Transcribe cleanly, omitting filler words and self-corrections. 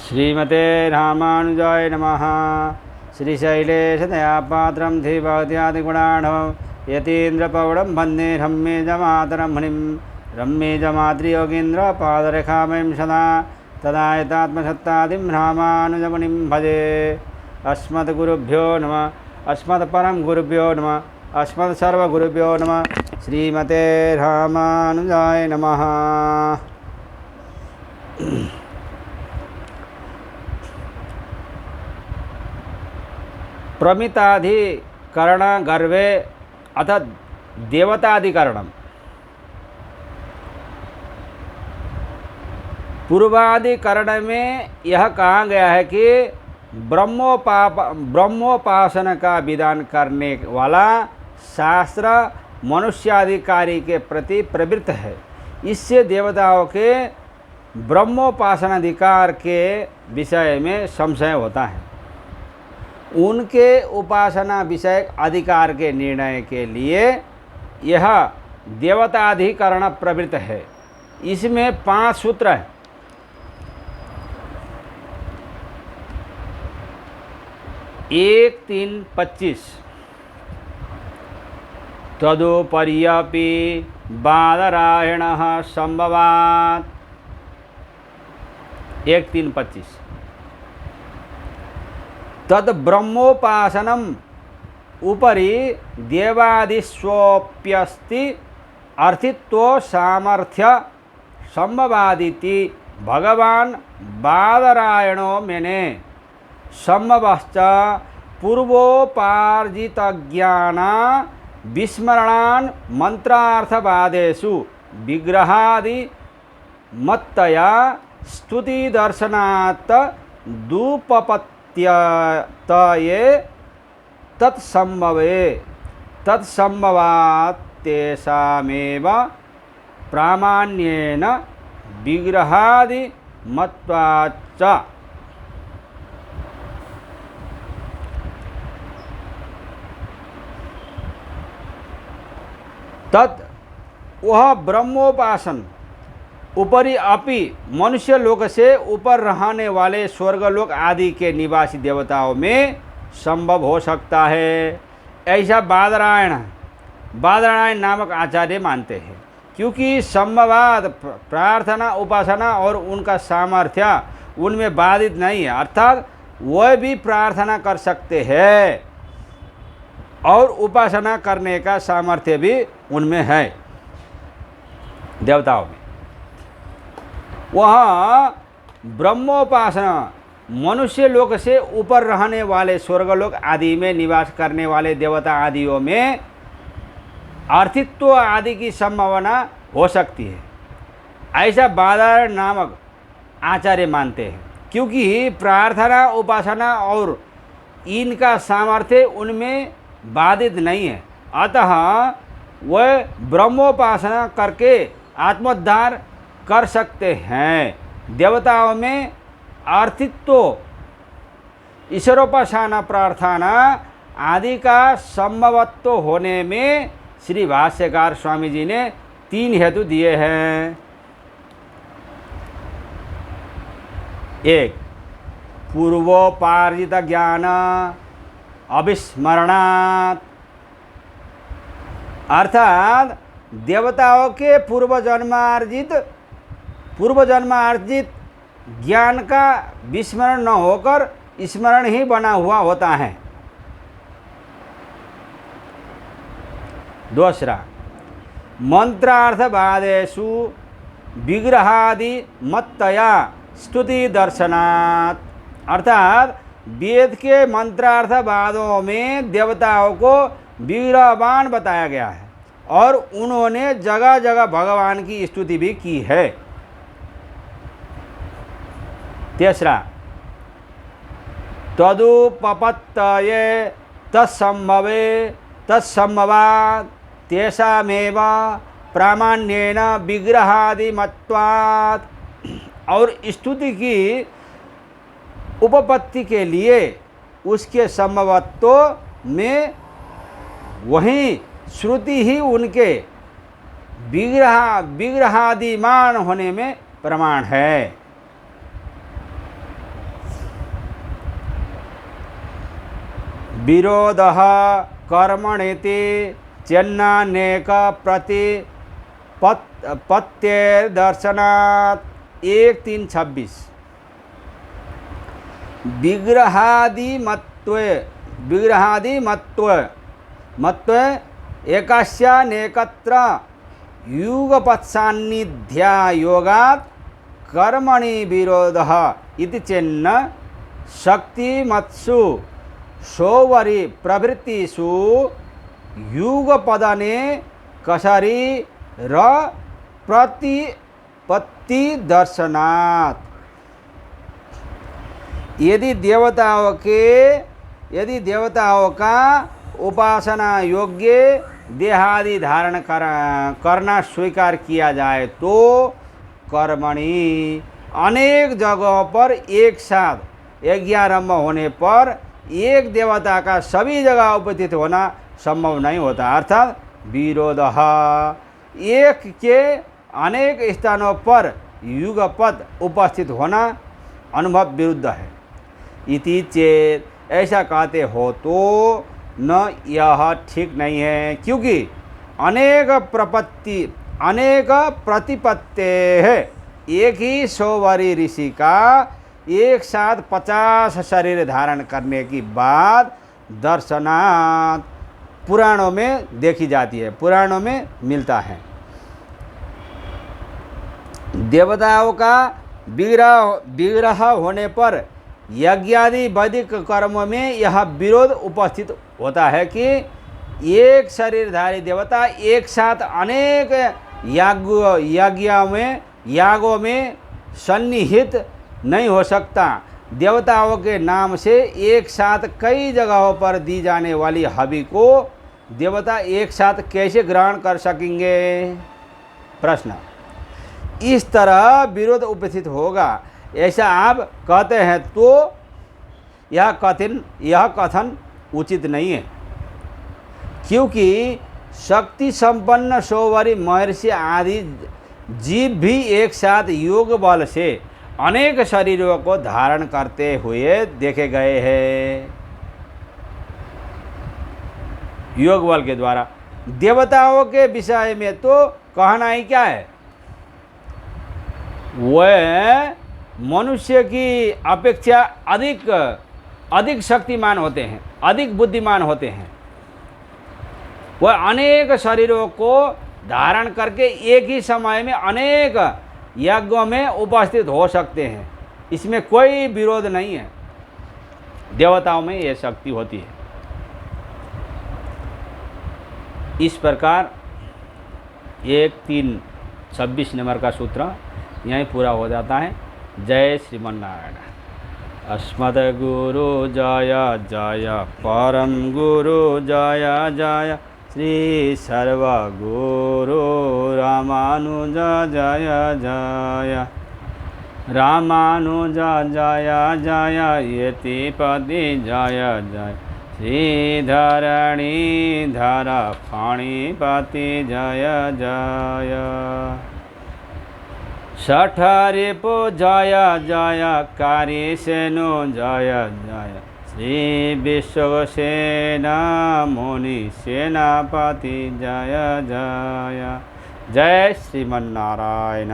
श्रीमते रामानुजाय नमः। श्रीशैलेशदयापात्रं धीभक्त्यादिगुणाढं यतीन्द्रपौढं वन्दे रम्येजमातरं मुनिं रम्येजमातृयोगीन्द्रपादरेखामयं सदा तदा यतात्मसत्तादिं रामानुजमुनिं भजे। अस्मद्गुरुभ्यो नमः। अस्मत्परं गुरुभ्यो नमः। अस्मत्सर्वगुरुभ्यो नमः। श्रीमते रामानुजाय नमः। प्रमिताधिकरण गर्भे अथ देवताधिकरणम। पूर्वाधिकरण में यह कहा गया है कि ब्रह्मोपासना का विधान करने वाला शास्त्र मनुष्याधिकारी के प्रति प्रवृत्त है। इससे देवताओं के ब्रह्मोपासनाधिकार के विषय में संशय होता है। उनके उपासना विषयक अधिकार के निर्णय के लिए यह देवताधिकरण प्रवृत्त है। इसमें 5 सूत्र हैं। एक 3:25 तदुपर्यपि बादरायणः संभवात्। 1:3:25 तद ब्रह्मोपासनम उपरि देवादिस्वप्यस्ति अर्थित्व सामर्थ्य संभवादिति भगवान बादरायणो मेने संभवश्च पूर्वोपार्जित ज्ञान विस्मरणान् मंत्रार्थवादेषु विग्रहादि मत्तया स्तुति दर्शनात् दूपपत्यतये तत्संभवात् तेषामेव प्रामाण्येन विग्रहादि मत्वाच्च। तत् वह ब्रह्मोपासन ऊपरी अपि मनुष्य लोक से ऊपर रहने वाले स्वर्गलोक आदि के निवासी देवताओं में संभव हो सकता है, ऐसा बादरायण नामक आचार्य मानते हैं। क्योंकि संभवाद प्रार्थना उपासना और उनका सामर्थ्य उनमें बाधित नहीं है, अर्थात वह भी प्रार्थना कर सकते हैं और उपासना करने का सामर्थ्य भी उनमें है। देवताओं में वह ब्रह्मोपासना मनुष्य लोक से ऊपर रहने वाले स्वर्गलोक आदि में निवास करने वाले देवता आदियों में अर्थित्व आदि की संभावना हो सकती है, ऐसा बादरायण नामक आचार्य मानते हैं। क्योंकि प्रार्थना उपासना और इनका सामर्थ्य उनमें बाधित नहीं है, अतः वह ब्रह्मोपासना करके आत्मोद्धार कर सकते हैं। देवताओं में अर्थित्व ईश्वरोपासना प्रार्थना आदि का संभवत्व होने में श्री भाष्यकार स्वामी जी ने 3 हेतु दिए हैं। 1 पूर्वोपार्जित ज्ञान अविस्मरणात्, अर्थात देवताओं के पूर्वजन्मार्जित ज्ञान का विस्मरण न होकर स्मरण ही बना हुआ होता है। 2 मंत्रार्थवादेषु विग्रहादि मत्तया स्तुति दर्शनात्, अर्थात वेद के मंत्रार्थवादों में देवताओं को विग्रहवान बताया गया है और उन्होंने जगह जगह भगवान की स्तुति भी की है। 3 तदुपपत्तये तत्संभवात् तेषामेव प्रामाण्येन विग्रहादि मत्वात्, और स्तुति की उपपत्ति के लिए उसके संभवत्व में वही श्रुति ही उनके विग्रहादिमान होने में प्रमाण है। विरोधः कर्मणेति चेन्नानेक प्रतिपत्तेर् दर्शनात् 1:3-26 विग्रहादिमत्वे एकस्यानेकत्र युगपत्सान्निध्यायोगात् कर्मणि विरोधः इति चेन्न शक्तिमत्सु शोवरि प्रवृत्तिषु युगपदने कसरी र प्रतिपत्ति दर्शनात्। यदि देवताओं का उपासना योग्य देहादि धारण करना स्वीकार किया जाए तो कर्मणि अनेक जगहों पर एक साथ यज्ञारंभ होने पर एक देवता का सभी जगह उपस्थित होना संभव नहीं होता, अर्थात विरोधः एक के अनेक स्थानों पर युगपद उपस्थित होना अनुभव विरुद्ध है। इति चेत ऐसा कहते हो तो न यह ठीक नहीं है, क्योंकि अनेक प्रतिपत्ति है। एक ही शोवरी ऋषि का एक साथ 50 शरीर धारण करने की बात दर्शनात् पुराणों में देखी जाती है, पुराणों में मिलता है। देवताओं का विग्रह होने पर यज्ञादि वैदिक कर्मों में यह विरोध उपस्थित होता है कि एक शरीरधारी देवता एक साथ अनेक यागों में सन्निहित नहीं हो सकता। देवताओं के नाम से एक साथ कई जगहों पर दी जाने वाली हवि को देवता एक साथ कैसे ग्रहण कर सकेंगे? प्रश्न। इस तरह विरोध उपस्थित होगा ऐसा आप कहते हैं तो यह कथन उचित नहीं है, क्योंकि शक्ति संपन्न शोवरी महर्षि आदि जीव भी एक साथ योग बल से अनेक शरीरों को धारण करते हुए देखे गए हैं। योग बल के द्वारा देवताओं के विषय में तो कहना ही क्या है, वह मनुष्य की अपेक्षा अधिक शक्तिमान होते हैं, अधिक बुद्धिमान होते हैं। वह अनेक शरीरों को धारण करके एक ही समय में अनेक यज्ञों में उपस्थित हो सकते हैं, इसमें कोई विरोध नहीं है। देवताओं में यह शक्ति होती है। इस प्रकार 1:3-26 नंबर का सूत्र यहीं पूरा हो जाता है। जय श्रीमन्नारायण। अस्मद्गुरु जय जय, परम गुरु जय जय, श्री सर्वगुरु रामानुज जय जय, रामानुज जय जय, यतिपति जय जय, श्रीधरणीधर फणिपति जय जय, शठरिपु जय जय, कारिसेनु जय जय, श्री विश्वसेना मुनि सेनापति जय जय। जय श्रीमन्नारायण।